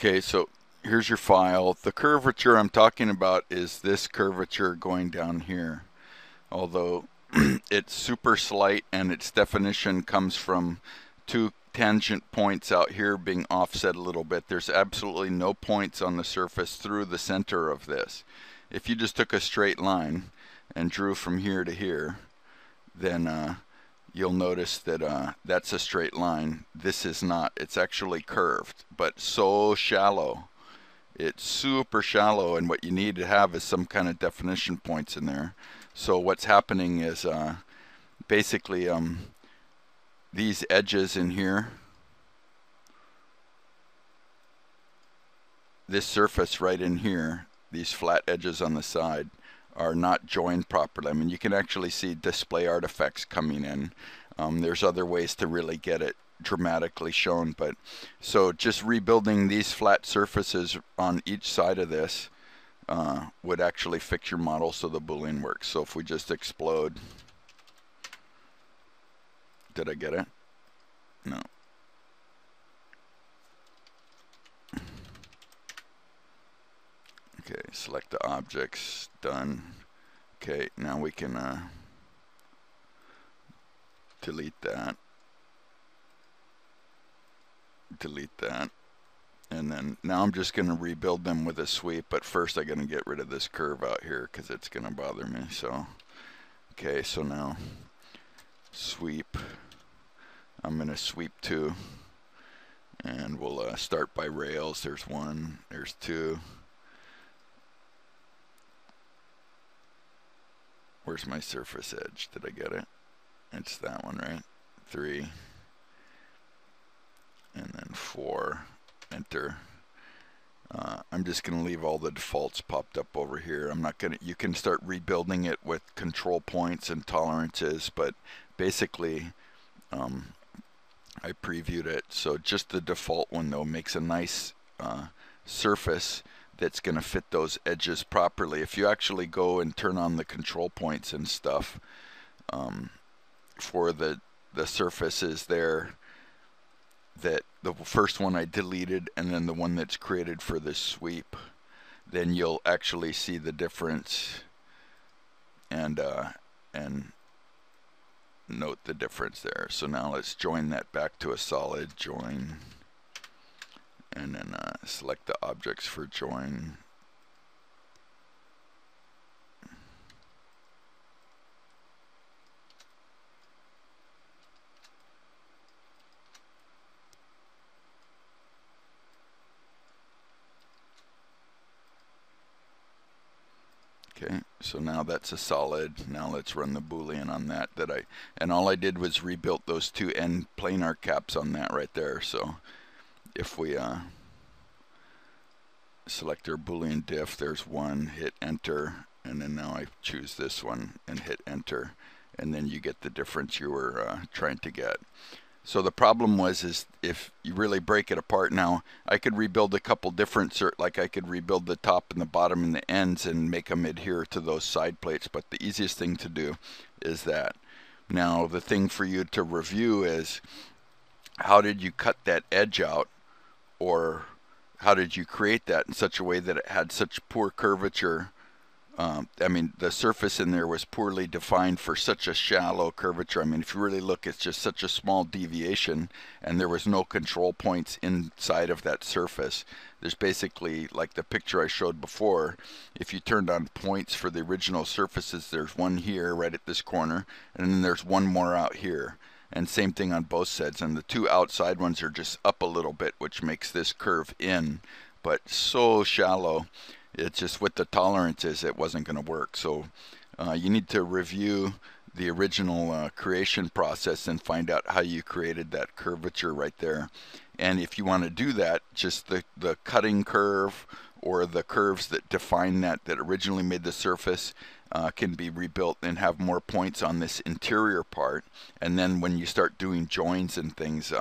Okay, so here's your file. The curvature I'm talking about is this curvature going down here. Although it's super slight and its definition comes from two tangent points out here being offset a little bit. There's absolutely no points on the surface through the center of this. If you just took a straight line and drew from here to here, then you'll notice that that's a straight line. This is not. It's actually curved, but so shallow. It's super shallow, and what you need to have is some kind of definition points in there. So what's happening is basically these edges in here, this surface right in here, these flat edges on the side, are not joined properly. I mean, you can actually see display artifacts coming in. There's other ways to really get it dramatically shown, but so just rebuilding these flat surfaces on each side of this would actually fix your model so the boolean works. So if we just explode, did I get it? No. Okay, select the objects, done. Okay, now we can delete that, and then now I'm just going to rebuild them with a sweep, but first I'm going to get rid of this curve out here because it's going to bother me. So okay, so now sweep, I'm going to sweep 2, and we'll start by rails. There's 1, there's 2. Where's my surface edge? Did I get it? It's that one, right? 3, and then 4, enter. I'm just going to leave all the defaults popped up over here. I'm not going to, you can start rebuilding it with control points and tolerances, but basically I previewed it. So just the default one though makes a nice surface that's going to fit those edges properly. If you actually go and turn on the control points and stuff for the surfaces there, that the first one I deleted and then the one that's created for this sweep, then you'll actually see the difference and note the difference there. So now let's join that back to a solid, join, and then select the objects for join. Okay, so now that's a solid. Now let's run the boolean on that. And all I did was rebuilt those 2 end planar caps on that right there. So if we select our boolean diff, there's 1, hit enter, and then now I choose this one and hit enter, and then you get the difference you were trying to get. So the problem is if you really break it apart now, I could rebuild a couple different, like I could rebuild the top and the bottom and the ends and make them adhere to those side plates, but the easiest thing to do is that. Now the thing for you to review is, how did you cut that edge out, or how did you create that in such a way that it had such poor curvature? I mean, the surface in there was poorly defined for such a shallow curvature. I mean, if you really look, it's just such a small deviation, and there was no control points inside of that surface. There's basically, like the picture I showed before, if you turned on points for the original surfaces, there's 1 here right at this corner, and then there's 1 more out here. And same thing on both sides, and the 2 outside ones are just up a little bit, which makes this curve in, but so shallow. It's just with the tolerances, it wasn't going to work. So you need to review the original creation process and find out how you created that curvature right there. And if you want to do that, just the cutting curve or the curves that define that originally made the surface can be rebuilt and have more points on this interior part. And then when you start doing joins and things,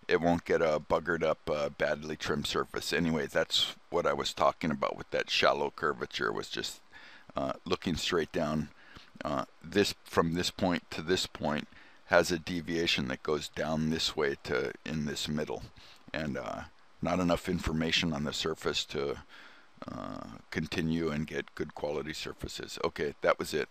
it won't get a buggered up, badly trimmed surface. Anyway, that's what I was talking about with that shallow curvature, was just looking straight down. This from this point to this point has a deviation that goes down this way to in this middle. And not enough information on the surface to continue and get good quality surfaces. Okay, that was it.